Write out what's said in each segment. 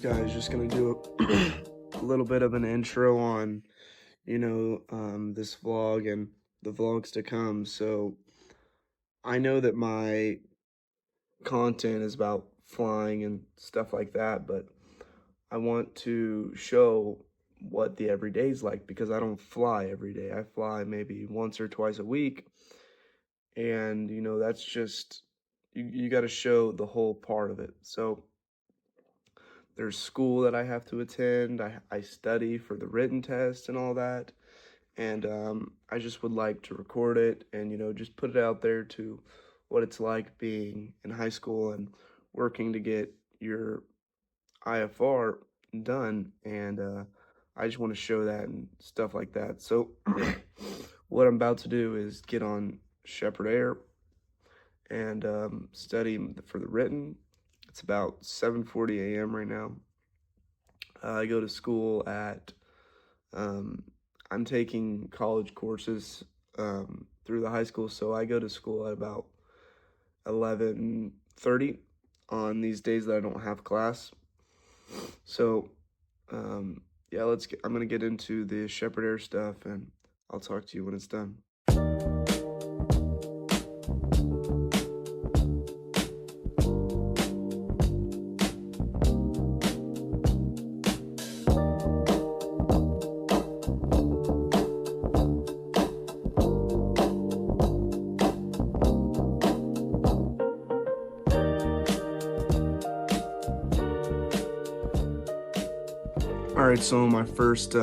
guys, just gonna do a little bit of an intro on, this vlog and the vlogs to come. So I know that my content is about flying and stuff like that, but I want to show what the everyday's like because I don't fly every day. I fly maybe once or twice a week, and that's just you got to show the whole part of it. So there's school that I have to attend. I study for the written test and all that. And I just would like to record it and, just put it out there to what it's like being in high school and working to get your IFR done. And I just want to show that and stuff like that. So what I'm about to do is get on Shepherd Air and study for the written. It's about 7:40 a.m. right now. I go to school at, um, I'm taking college courses through the high school, so I go to school at about 11:30 on these days that I don't have class. So, yeah, I'm gonna get into the Shepherd Air stuff, and I'll talk to you when it's done. All right, so my first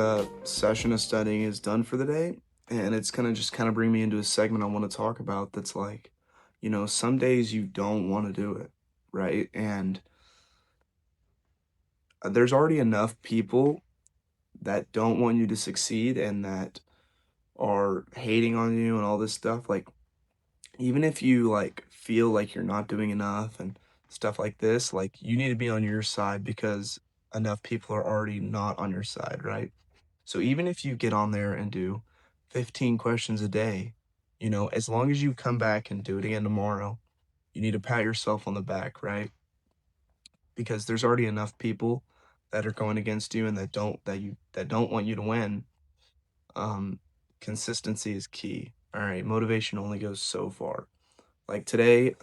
session of studying is done for the day, and it's gonna just kind of bring me into a segment I want to talk about that's like, some days you don't want to do it, right? And there's already enough people that don't want you to succeed and that are hating on you and all this stuff. Like, even if you like feel like you're not doing enough and stuff like this, like you need to be on your side because enough people are already not on your side, right? So even if you get on there and do 15 questions a day, as long as you come back and do it again tomorrow, you need to pat yourself on the back, right? Because there's already enough people that are going against you and that don't want you to win. um Consistency is key. All right, motivation only goes so far. Like today,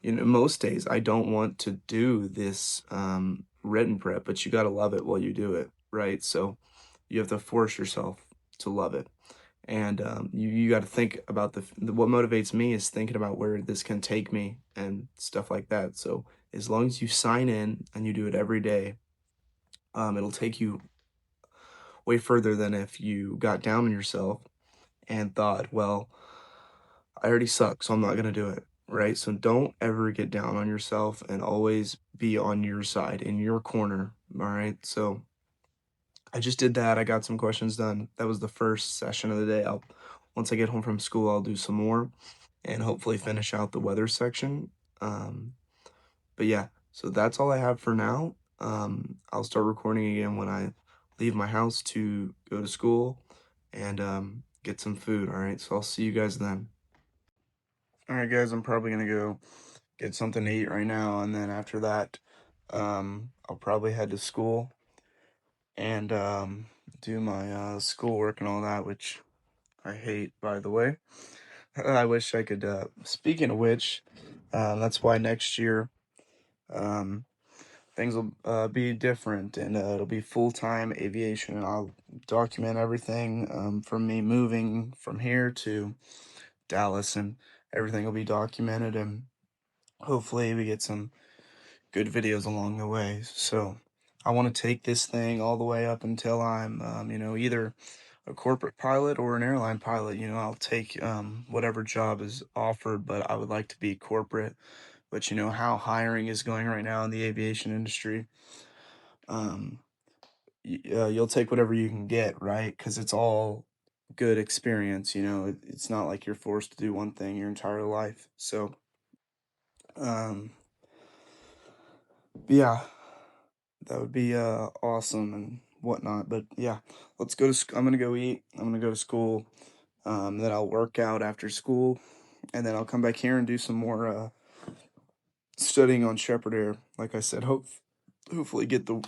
most days I don't want to do this written prep, but you got to love it while you do it, right? So you have to force yourself to love it. And you got to think about what motivates me is thinking about where this can take me and stuff like that. So as long as you sign in and you do it every day, it'll take you way further than if you got down on yourself and thought, well, I already suck, so I'm not going to do it. Right. So don't ever get down on yourself and always be on your side, in your corner. All right. So I just did that. I got some questions done. That was the first session of the day. Once I get home from school, I'll do some more and hopefully finish out the weather section. Um, but yeah, so that's all I have for now. I'll start recording again when I leave my house to go to school and get some food. All right, so I'll see you guys then. All right, guys, I'm probably gonna go get something to eat right now, and then after that, I'll probably head to school and do my schoolwork and all that, which I hate, by the way. I wish I could. Speaking of which, that's why next year, um, things will be different, and it'll be full-time aviation, and I'll document everything from me moving from here to Dallas, and everything will be documented, and hopefully we get some good videos along the way. So I want to take this thing all the way up until I'm, either a corporate pilot or an airline pilot. I'll take whatever job is offered, but I would like to be corporate. But you know how hiring is going right now in the aviation industry. Um, you'll take whatever you can get, right? Because it's all good experience. It's not like you're forced to do one thing your entire life. So, um, yeah, that would be awesome and whatnot. But yeah, let's go to. I'm gonna go eat. I'm gonna go to school. Then I'll work out after school, and then I'll come back here and do some more studying on Shepherd Air. Like I said, hopefully get the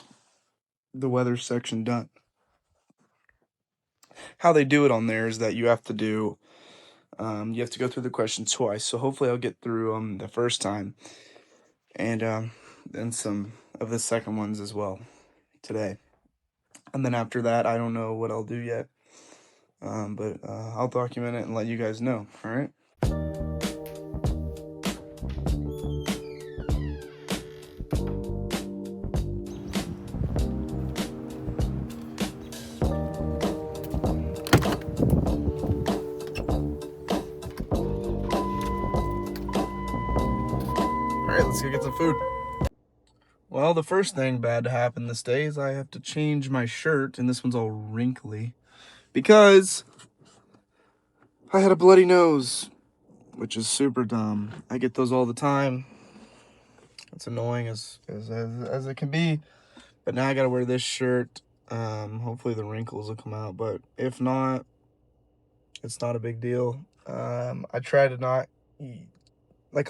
weather section done. How they do it on there is that you have to go through the questions twice. So hopefully I'll get through them the first time, and then some of the second ones as well today. And then after that, I don't know what I'll do yet. But I'll document it and let you guys know. All right. All right, let's go get some food. Well, the first thing bad to happen this day is I have to change my shirt, and this one's all wrinkly because I had a bloody nose, which is super dumb. I get those all the time. It's annoying as it can be, but now I gotta wear this shirt. Hopefully the wrinkles will come out, but if not, it's not a big deal. I try to not like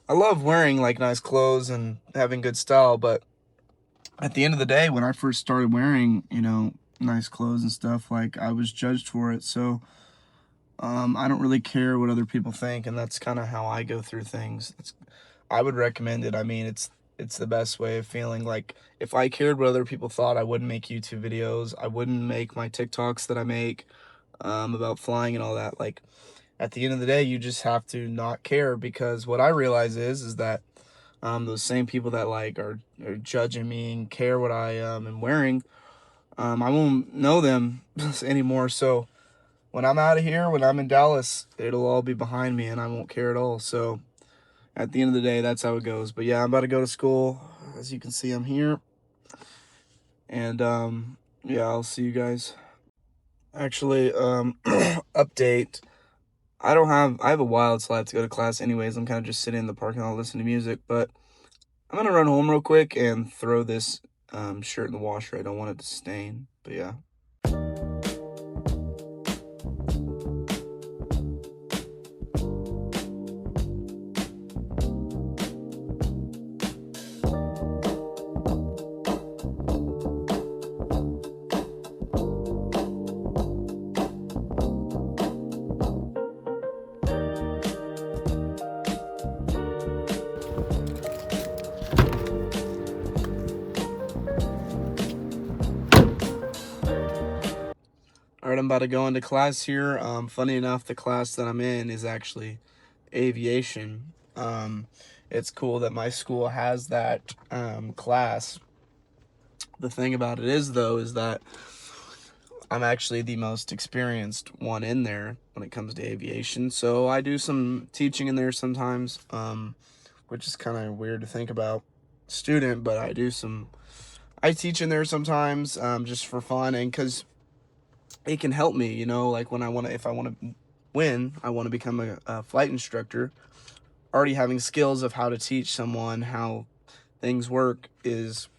I love wearing like nice clothes and having good style, but at the end of the day, when I first started wearing, nice clothes and stuff, like I was judged for it. So I don't really care what other people think, and that's kind of how I go through things. I would recommend it. I mean, it's the best way of feeling. Like if I cared what other people thought, I wouldn't make YouTube videos. I wouldn't make my TikToks that I make about flying and all that. Like at the end of the day, you just have to not care, because what I realize is that those same people that like are judging me and care what I am wearing, I won't know them anymore. So when I'm out of here, when I'm in Dallas, it'll all be behind me and I won't care at all. So at the end of the day, that's how it goes. But yeah, I'm about to go to school. As you can see, I'm here. And yeah, I'll see you guys. Actually, update. I have a while till I have to go to class anyways. I'm kind of just sitting in the parking lot listening to music, but I'm gonna run home real quick and throw this shirt in the washer. I don't want it to stain, but yeah. All right, I'm about to go into class here. Funny enough, the class that I'm in is actually aviation. It's cool that my school has that class. The thing about it is, though, is that I'm actually the most experienced one in there when it comes to aviation. So I do some teaching in there sometimes, which is kind of weird to think about student, but I teach in there sometimes just for fun and because it can help me, like when if I want to win, I want to become a flight instructor. Already having skills of how to teach someone how things work is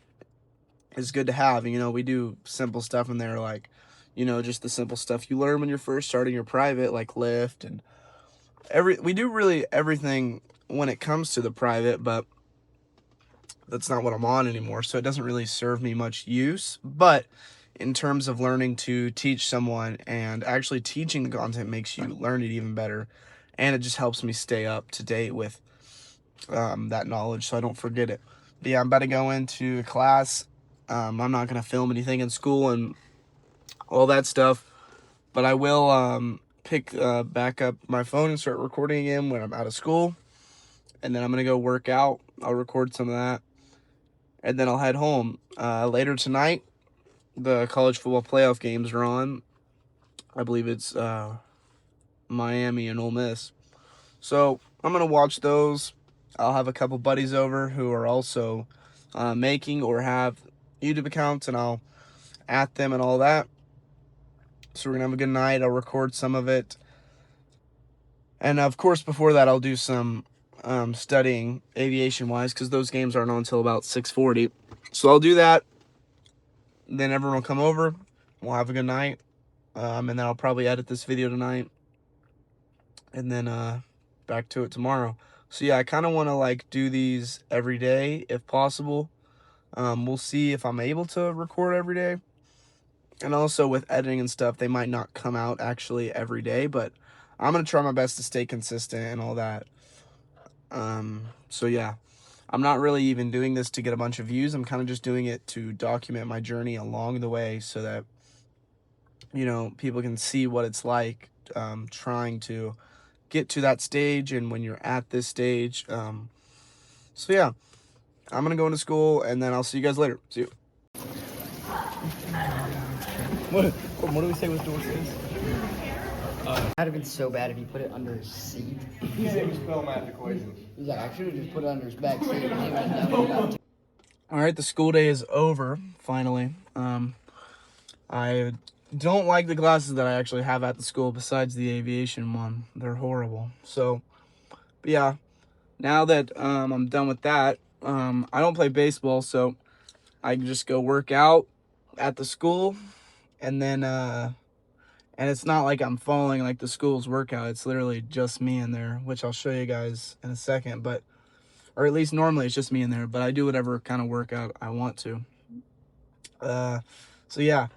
good to have. We do simple stuff in there, like, just the simple stuff you learn when you're first starting your private, like lift and we do really everything when it comes to the private, but that's not what I'm on anymore, so it doesn't really serve me much use. But in terms of learning to teach someone and actually teaching the content makes you learn it even better, and it just helps me stay up to date with that knowledge so I don't forget it. But yeah, I'm about to go into class. I'm not going to film anything in school and all that stuff, but I will pick back up my phone and start recording again when I'm out of school, and then I'm going to go work out. I'll record some of that, and then I'll head home. Later tonight, the college football playoff games are on. I believe it's Miami and Ole Miss. So I'm going to watch those. I'll have a couple buddies over who are also making or have YouTube accounts, and I'll at them and all that. So we're going to have a good night. I'll record some of it. And of course, before that, I'll do some studying aviation-wise, because those games aren't on until about 6:40. So I'll do that. Then everyone will come over. We'll have a good night. And then I'll probably edit this video tonight. And then back to it tomorrow. So yeah, I kind of want to like do these every day if possible. We'll see if I'm able to record every day. And also with editing and stuff, they might not come out actually every day, but I'm going to try my best to stay consistent and all that. So yeah, I'm not really even doing this to get a bunch of views. I'm kind of just doing it to document my journey along the way so that, you know, people can see what it's like trying to get to that stage and when you're at this stage. So yeah, I'm going to go into school and then I'll see you guys later. See you. What do we say with Dorsey's? That'd have been so bad if he put it under his seat. He's able to spell math equations. He's like, I should have just put it under his back seat. And he went down. All right, the school day is over, finally. I don't like the classes that I actually have at the school besides the aviation one. They're horrible. So, but yeah, now that I'm done with that, I don't play baseball, so I can just go work out at the school, and then, and it's not like I'm following like the school's workout. It's literally just me in there, which I'll show you guys in a second, but, or at least normally it's just me in there, but I do whatever kind of workout I want to. So yeah,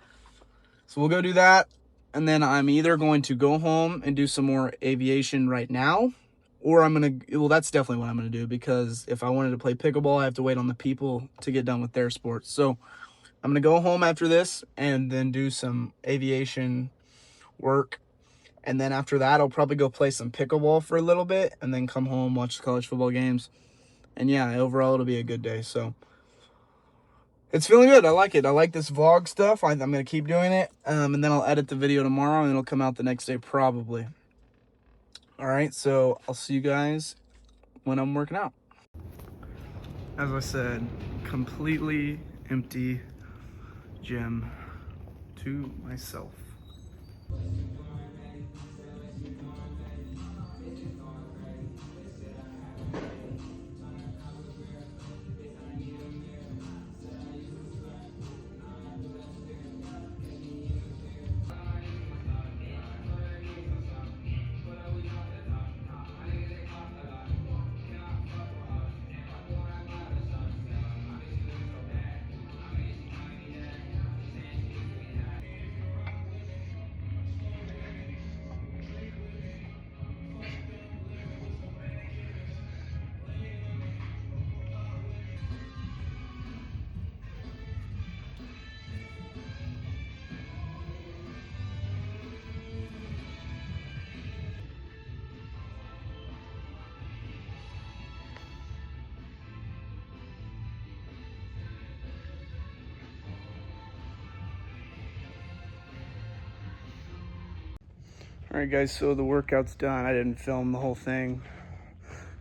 so we'll go do that. And then I'm either going to go home and do some more aviation right now, or I'm going to, well, that's definitely what I'm going to do, because if I wanted to play pickleball, I have to wait on the people to get done with their sports. So I'm going to go home after this and then do some aviation work. And then after that, I'll probably go play some pickleball for a little bit and then come home, watch the college football games. And yeah, overall, it'll be a good day. So it's feeling good. I like it. I like this vlog stuff. I'm going to keep doing it. And then I'll edit the video tomorrow and it'll come out the next day probably. All right, so I'll see you guys when I'm working out. As I said, completely empty gym to myself. All right, guys, so the workout's done. I didn't film the whole thing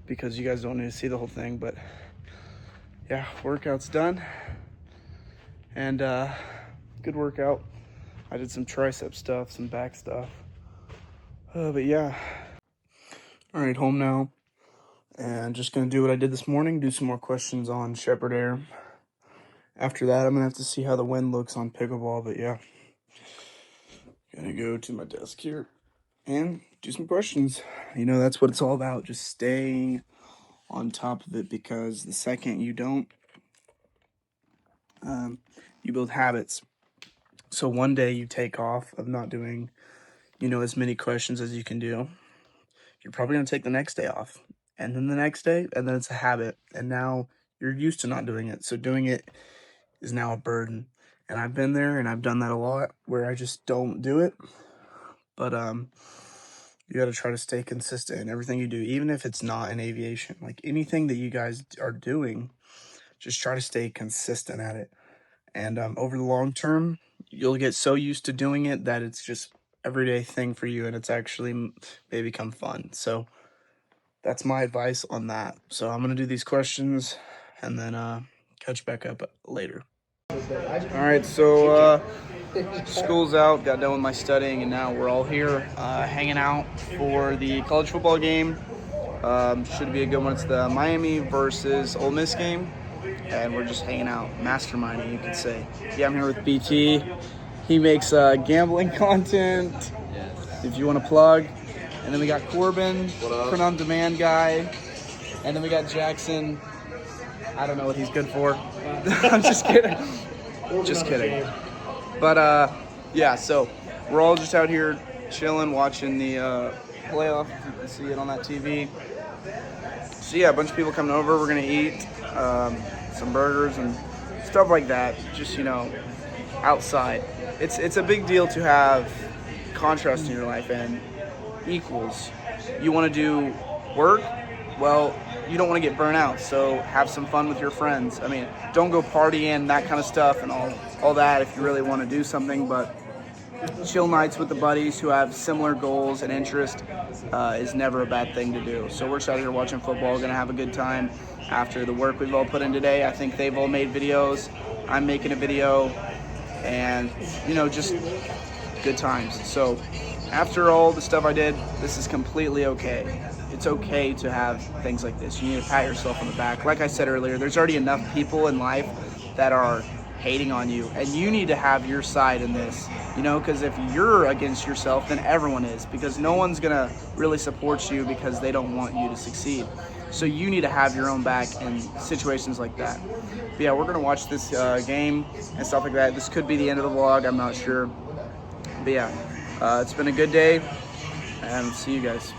because you guys don't need to see the whole thing, but yeah, workout's done. And good workout. I did some tricep stuff, some back stuff. But yeah. All right, home now. And just gonna do what I did this morning, do some more questions on Shepherd Air. After that, I'm gonna have to see how the wind looks on pickleball, but yeah. Gonna go to my desk here and do some questions. You know, that's what it's all about, just staying on top of it, because the second you don't, you build habits. So one day you take off of not doing, you know, as many questions as you can do. You're probably going to take the next day off, and then the next day, and then it's a habit. And now you're used to not doing it. So doing it is now a burden. And I've been there and I've done that a lot where I just don't do it. But you got to try to stay consistent in everything you do, even if it's not in aviation. Like anything that you guys are doing, just try to stay consistent at it. And over the long term, you'll get so used to doing it that it's just everyday thing for you, and it's actually may become fun. So that's my advice on that. So I'm gonna do these questions and then catch back up later. All right, so school's out, got done with my studying, and now we're all here hanging out for the college football game. Should be a good one. It's the Miami versus Ole Miss game, and we're just hanging out, masterminding, you could say. Yeah, I'm here with BT. He makes gambling content, if you want to plug. And then we got Corbin, print on demand guy. And then we got Jackson. I don't know what he's good for. I'm just kidding. Just kidding. But yeah, so we're all just out here chilling, watching the playoff. If you can see it on that TV. So yeah, a bunch of people coming over. We're gonna eat some burgers and stuff like that. Just outside. It's a big deal to have contrast in your life and equals. You want to do work, well, you don't want to get burnt out, so have some fun with your friends. I mean, don't go partying, that kind of stuff, and all that if you really want to do something, but chill nights with the buddies who have similar goals and interest is never a bad thing to do. So we're just out here watching football, gonna have a good time after the work we've all put in today. I think they've all made videos. I'm making a video, and just good times. So after all the stuff I did, this is completely okay. It's okay to have things like this. You need to pat yourself on the back. Like I said earlier, there's already enough people in life that are hating on you, and you need to have your side in this, because if you're against yourself, then everyone is, because no one's gonna really support you because they don't want you to succeed. So you need to have your own back in situations like that. But yeah, we're gonna watch this game and stuff like that. This could be the end of the vlog, I'm not sure. But yeah, it's been a good day, and see you guys.